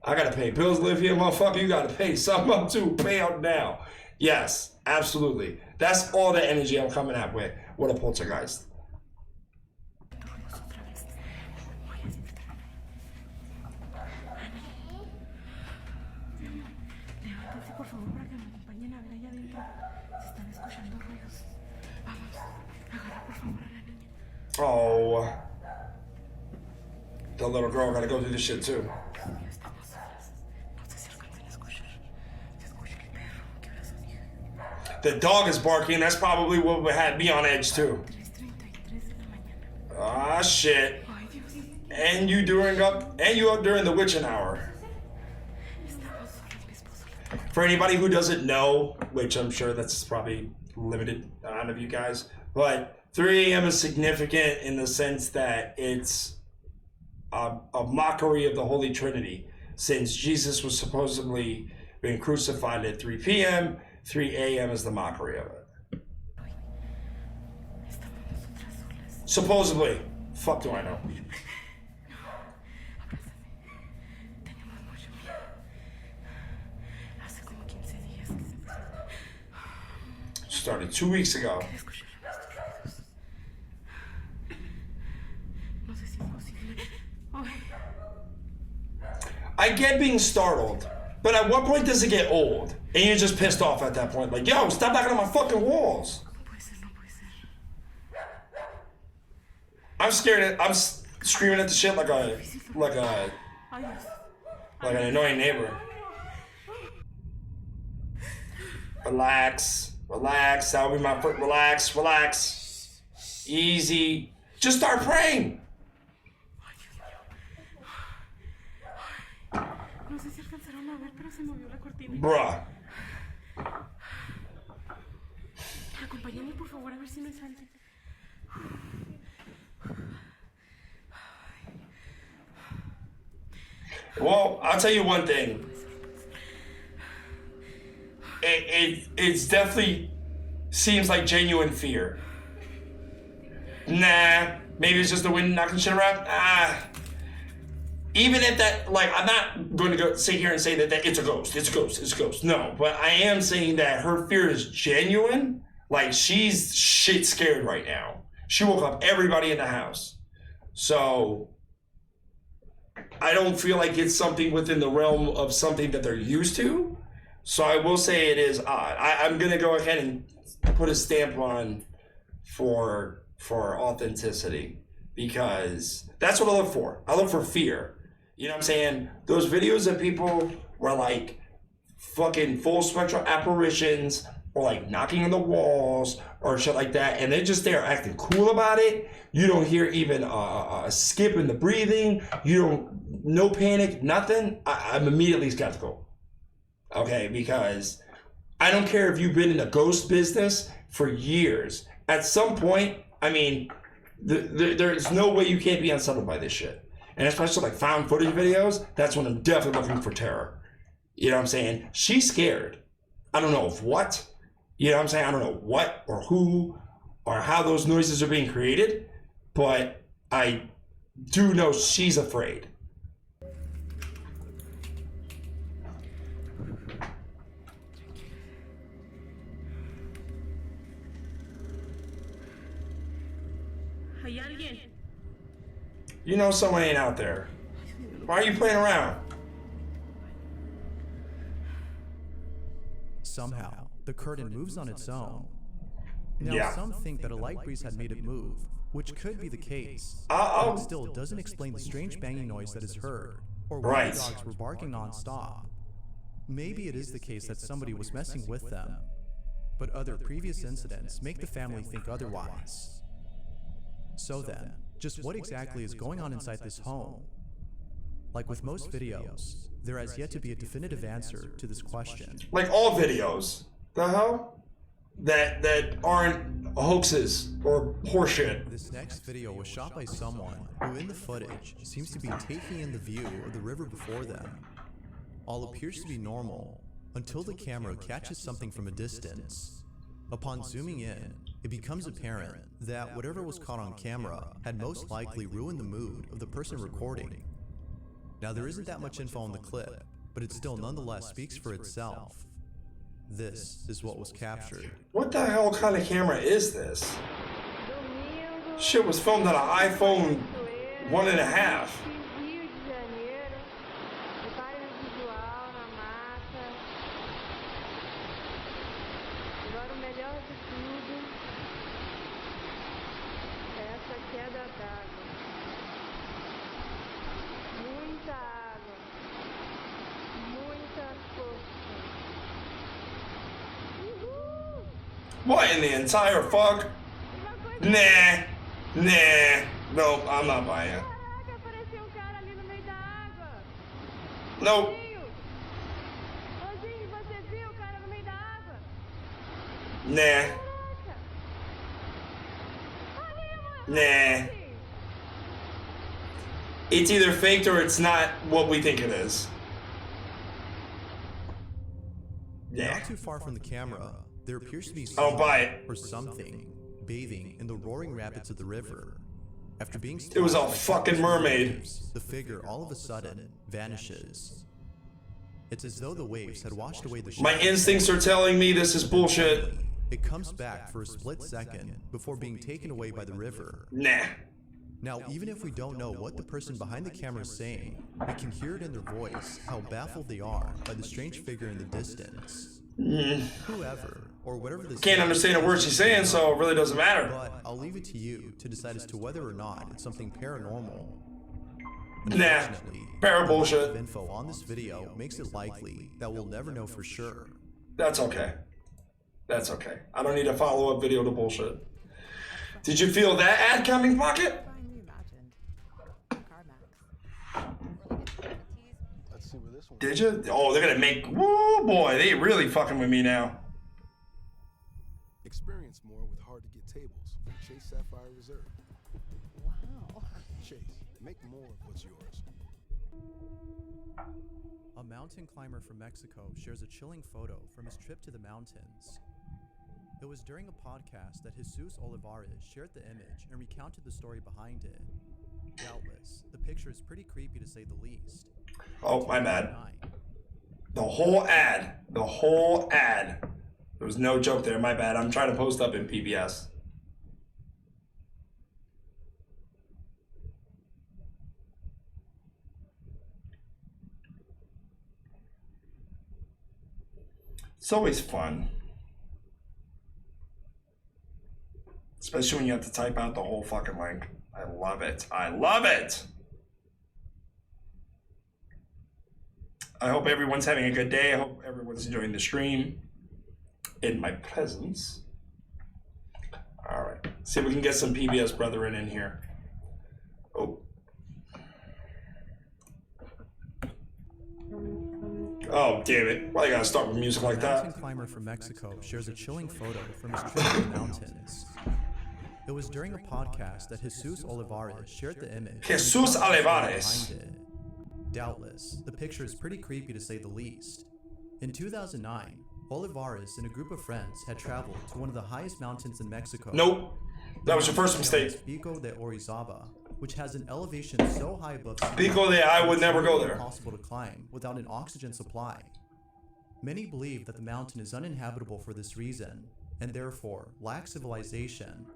I gotta pay bills, live here, motherfucker. You gotta pay something up too. Pay out now. Yes, absolutely. That's all the energy I'm coming at with. What a poltergeist. Oh. The little girl gotta go through this shit too. The dog is barking. That's probably what had me on edge too. Ah, shit. And you up during the witching hour. For anybody who doesn't know, which I'm sure that's probably limited amount of you guys, but 3 a.m. is significant in the sense that it's a mockery of the Holy Trinity, since Jesus was supposedly being crucified at 3 p.m., 3 a.m. is the mockery of it. Supposedly. Fuck do I know? Tenemos mucho miedo. Hace como 15 días que se empezó. Started 2 weeks ago. Escucharon nuestros ruidos. No sé si es posible. Ay. I get being startled, but at what point does it get old? And you're just pissed off at that point. Like, yo, stop knocking on my fucking walls. No puede ser, no puede ser. I'm scared. I'm screaming at the shit like Ay, Dios. an annoying neighbor. Relax, relax. That'll be my foot. Relax, relax. Easy. Just start praying. No sé si alcanzaron a ver, pero se movió la cortina. Bruh. Acompáñame, por favor, a ver si me sale. Well, I'll tell you one thing. It's definitely seems like genuine fear. Nah, maybe it's just the wind knocking shit around. Even if that, like, I'm not going to go sit here and say that it's a ghost. It's a ghost. It's a ghost. No, but I am saying that her fear is genuine. Like, she's shit scared right now. She woke up everybody in the house. So I don't feel like it's something within the realm of something that they're used to. So I will say it is odd. I'm gonna go ahead and put a stamp on for authenticity, because that's what I look for. I look for fear. You know what I'm saying? Those videos of people were like fucking full spectral apparitions, or like knocking on the walls or shit like that, and they're just there acting cool about it. You don't hear even a skip in the breathing. You don't, no panic, nothing. I'm immediately skeptical. Okay, because I don't care if you've been in the ghost business for years. At some point, I mean, there's no way you can't be unsettled by this shit. And especially like found footage videos, that's when I'm definitely looking for terror. You know what I'm saying? She's scared. I don't know of what. You know what I'm saying? I don't know what or who or how those noises are being created, but I do know she's afraid. ¿Hay alguien? You know someone ain't out there. Why are you playing around? Somehow, the curtain moves on its own. Now, Yeah. some think that a light breeze had made it move, which could be the case, I'll- but it still doesn't explain the strange banging noise that is heard, or why Right. the dogs were barking non-stop. Maybe it is the case that somebody was messing with them, but other previous incidents make the family think otherwise. So then, just what exactly is going on inside this home? Like with most videos, there has yet to be a definitive answer to this question. Like all videos. The hell? That aren't hoaxes or horseshit. This next video was shot by someone who in the footage seems to be taking in the view of the river before them. All appears to be normal until the camera catches something from a distance. Upon zooming in, it becomes apparent that whatever was caught on camera had most likely ruined the mood of the person recording. Now there isn't that much info on the clip, but it still nonetheless speaks for itself. This is what was captured. What the hell kind of camera is this? Shit was filmed on an iPhone 1.5. Rio de Janeiro, prepare o visual na mata. Agora o melhor de tudo é essa queda d'água. Muita água, muita força. Uhul! What in the entire fuck? Nah. Nope, I'm not buying it. Caraca, apareceu um cara ali no meio da água. Nope. Rosinho, você viu o cara no meio da água? Nah. Caraca! Nah. It's either faked or it's not what we think it is. Yeah. Not too far from the camera, there appears to be I'll buy someone it. or something bathing in the roaring rapids of the river. After being It was a splashed by fucking countless mermaid. waves, the figure all of a sudden vanishes. It's as though the waves had washed away the My shadows. instincts are telling me this is bullshit. It comes back for a split second before being taken away by the river. Nah. Now, even if we don't know what the person behind the camera is saying, we can hear it in their voice how baffled they are by the strange figure in the distance. Whoever, or whatever this Can't understand a word she's saying, so it really doesn't matter. But I'll leave it to you to decide as to whether or not it's something paranormal. Nah. Unfortunately, Para the bullshit. lack of info on this video makes it likely that we'll never know for sure. That's okay. That's okay. I don't need a follow-up video to bullshit. Did you feel that ad coming, Pocket? Let's see where this one. Did you? Oh, they're gonna make. Woo, boy, they really fucking with me now. Experience more with hard-to-get tables from Chase Sapphire Reserve. Wow. Chase, make more of what's yours. A mountain climber from Mexico shares a chilling photo from his trip to the mountains. It was during a podcast that Jesus Olivares shared the image and recounted the story behind it. Doubtless, the picture is pretty creepy to say the least. Oh, my bad. The whole ad. The whole ad. There was no joke there. My bad. I'm trying to post up in PBS. It's always fun. Especially when you have to type out the whole fucking link. I love it. I love it. I hope everyone's having a good day. I hope everyone's enjoying the stream in my presence. All right. See if we can get some PBS brethren in here. Oh. Oh, damn it. Why you gotta start with music like A that? mountain climber from Mexico shares a chilling photo from his trip to the mountains. It was during a podcast that Jesus Olivares shared the image. Jesus and recounted the story Olivares. behind it. Doubtless, the picture is pretty creepy to say the least. In 2009, Olivares and a group of friends had traveled to one of the highest mountains in Mexico. Nope. That was your first mistake. Pico de Orizaba, which has an elevation so high above sea Pico level de I that would it's never go nearly there. impossible to climb without an oxygen supply. Many believe that the mountain is uninhabitable for this reason, and therefore lacks civilization.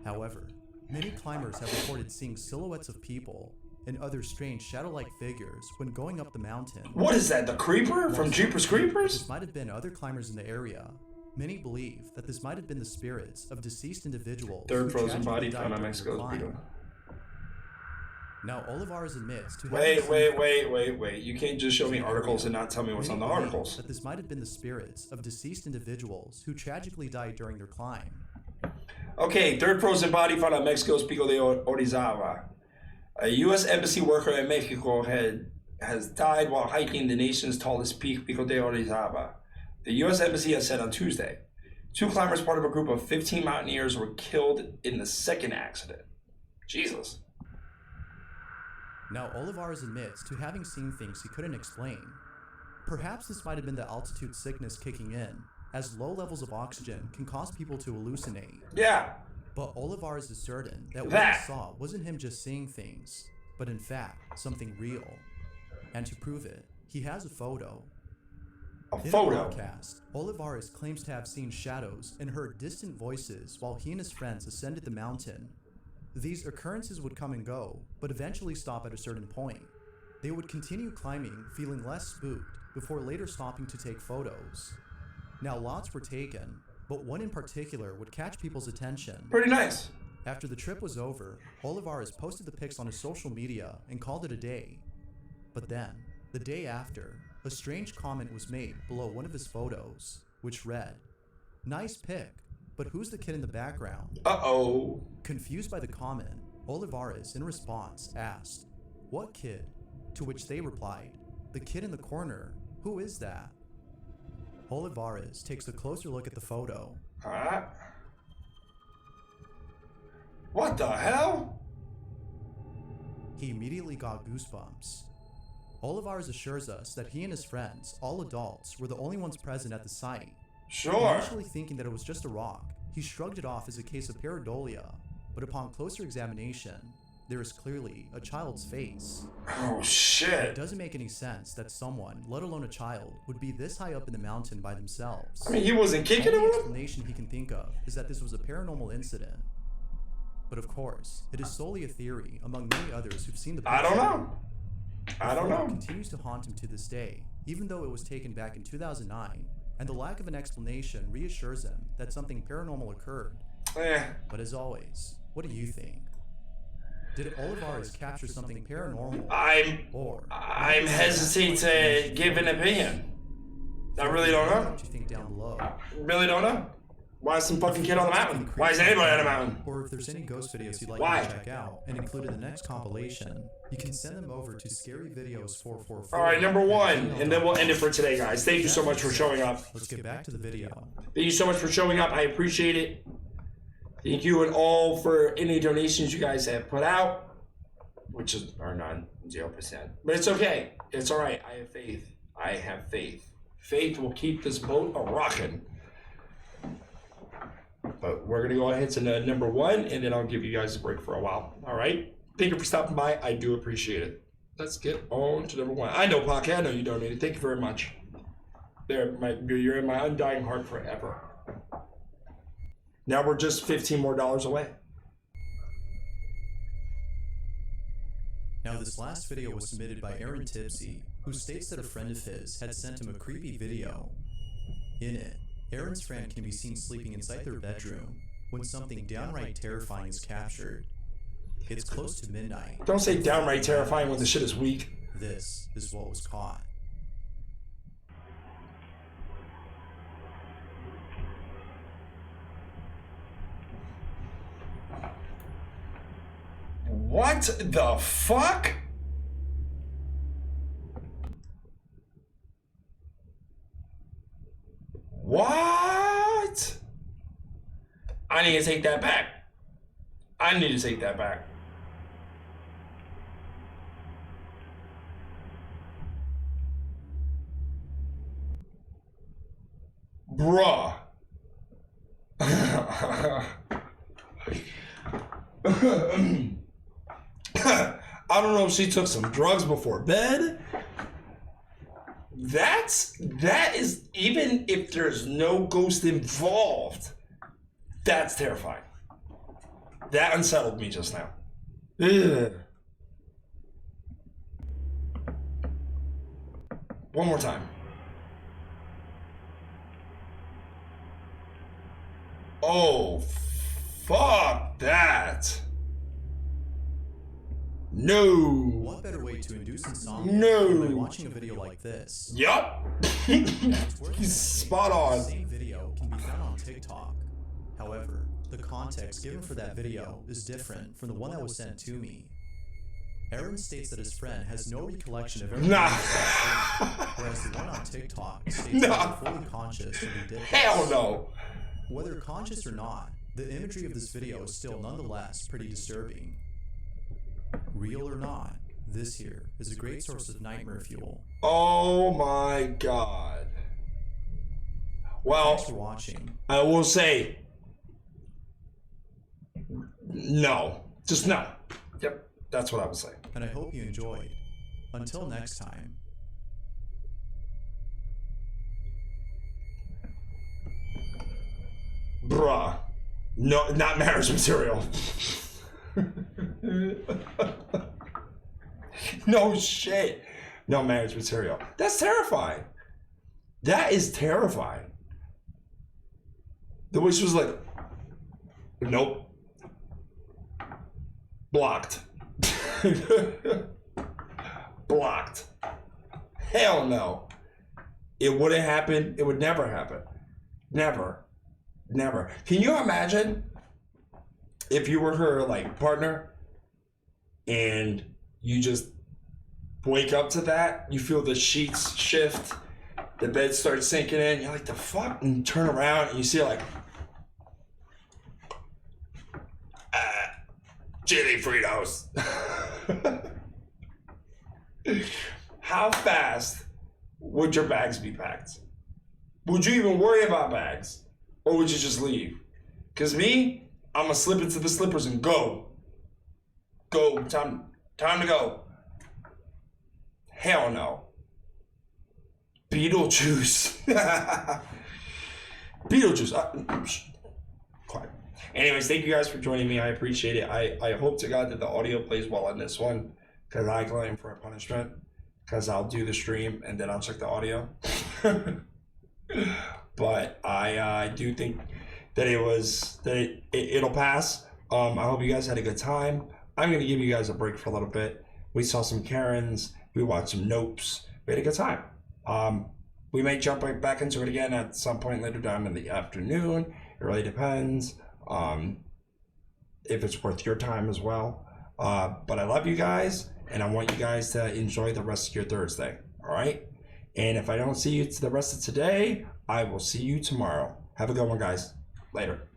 However, many climbers have reported seeing silhouettes of people and other strange shadow-like figures when going up the mountain. What is that? The Creeper from Jeepers Creepers? This might have been other climbers in the area. Many believe that this might have been the spirits of deceased individuals. Third who frozen tragically body died found on during the Mexico's climb. Beagle. Now, Olivares admits to Wait. You can't just show me articles and not tell me what's on the believe articles. that this might have been the spirits of deceased individuals who tragically died during their climb. Okay, third frozen body found on Mexico's Pico de Orizaba. A U.S. embassy worker in Mexico has died while hiking the nation's tallest peak, Pico de Orizaba. The U.S. embassy has said on Tuesday. 2 climbers, part of a group of 15 mountaineers, were killed in the second accident. Jesus. Now, Olivares admits to having seen things he couldn't explain. Perhaps this might have been the altitude sickness kicking in, as low levels of oxygen can cause people to hallucinate. Yeah. But Olivares is certain that what he saw wasn't him just seeing things, but in fact, something real. And to prove it, he has a photo. In a broadcast, Olivares claims to have seen shadows and heard distant voices while he and his friends ascended the mountain. These occurrences would come and go, but eventually stop at a certain point. They would continue climbing, feeling less spooked, before later stopping to take photos. Now, lots were taken, but one in particular would catch people's attention. Pretty nice. After the trip was over, Olivares posted the pics on his social media and called it a day. But then, the day after, a strange comment was made below one of his photos, which read, "Nice pic, but who's the kid in the background?" Uh-oh. Confused by the comment, Olivares, in response, asked, "What kid?" To which they replied, "The kid in the corner. Who is that?" Olivares takes a closer look at the photo. Alright. What the hell? He immediately got goosebumps. Olivares assures us that he and his friends, all adults, were the only ones present at the site. Sure. Initially thinking that it was just a rock, He shrugged it off as a case of pareidolia, but upon closer examination, there is clearly a child's face. Oh shit. It doesn't make any sense that someone, let alone a child, would be this high up in the mountain by themselves. I mean, he wasn't kicking The him. explanation he can think of is that this was a paranormal incident. But of course, it is solely a theory among many others who've seen the picture. I don't know. I don't The photo know. continues to haunt him to this day, even though it was taken back in 2009, and the lack of an explanation reassures him that something paranormal occurred. But as always, what do you think? Did Olivares capture something paranormal? I'm hesitant to give an opinion. I really don't know. What you think down below? Really don't know. Why is some fucking kid on the mountain? Why is anybody on the mountain? Or if there's any ghost videos you'd like me to check out and include in the next compilation, you can send them over to scaryvideos444. Alright, number one, and then we'll end it for today, guys. Thank you so much for showing up. Let's get back to the video. Thank you so much for showing up. I appreciate it. Thank you and all for any donations you guys have put out, which are none, 0%. But it's okay. It's all right. I have faith. I have faith. Faith will keep this boat a-rocking. But we're going to go ahead to number one, and then I'll give you guys a break for a while. All right? Thank you for stopping by. I do appreciate it. Let's get on to number one. I know, Pocky. I know you donated. Thank you very much. You're in my undying heart forever. Now we're just $15 more away. Now this last video was submitted by Aaron Tipsy, who states that a friend of his had sent him a creepy video. In it, Aaron's friend can be seen sleeping inside their bedroom when something downright terrifying is captured. It's close to midnight. Don't say downright terrifying when the shit is weak. This is what was caught. What the fuck? What? I need to take that back. I need to take that back. Bruh. I don't know if she took some drugs before bed. That is, even if there's no ghost involved, that's terrifying. That unsettled me just now. Ugh. One more time. Oh, fuck that. No. What better way to induce insomnia No. than by watching a video like this? Yup. He's spot on. The same video can be found on TikTok. However, the context given for that video is different from the one that was sent to me. Aaron states that his friend has no recollection of everything, whereas the one on TikTok states that he was fully conscious when he did this. Hell no. Whether conscious or not, the imagery of this video is still nonetheless pretty disturbing. Real or not, this here is a great source of nightmare fuel. Oh my god. Well, Thanks for watching. I will say no. Just no. Yep, that's what I would say. And I hope you enjoyed. Until next time. Bruh. No, not marriage material. No shit. No marriage material. That's terrifying. That is terrifying. The way she was like, nope. Blocked. Blocked. Hell no. It wouldn't happen. It would never happen. Never. Never. Can you imagine if you were her like partner and you just wake up to that, you feel the sheets shift, the bed starts sinking in, you're like, the fuck? And you turn around and you see like, chili Fritos. How fast would your bags be packed? Would you even worry about bags? Or would you just leave? Cause me, I'm gonna slip into the slippers and go. Go, time to go. Hell no. Beetlejuice. Beetlejuice. Quiet. Anyways, thank you guys for joining me. I appreciate it. I hope to God that the audio plays well on this one, because I claim for a punishment, because I'll do the stream and then I'll check the audio. But I do think that it'll pass. I hope you guys had a good time. I'm gonna give you guys a break for a little bit. We saw some Karens, we watched some Nopes, we had a good time. We may jump right back into it again at some point later down in the afternoon. It really depends if it's worth your time as well. But I love you guys, and I want you guys to enjoy the rest of your Thursday, all right? And if I don't see you the rest of today, I will see you tomorrow. Have a good one, guys. Later.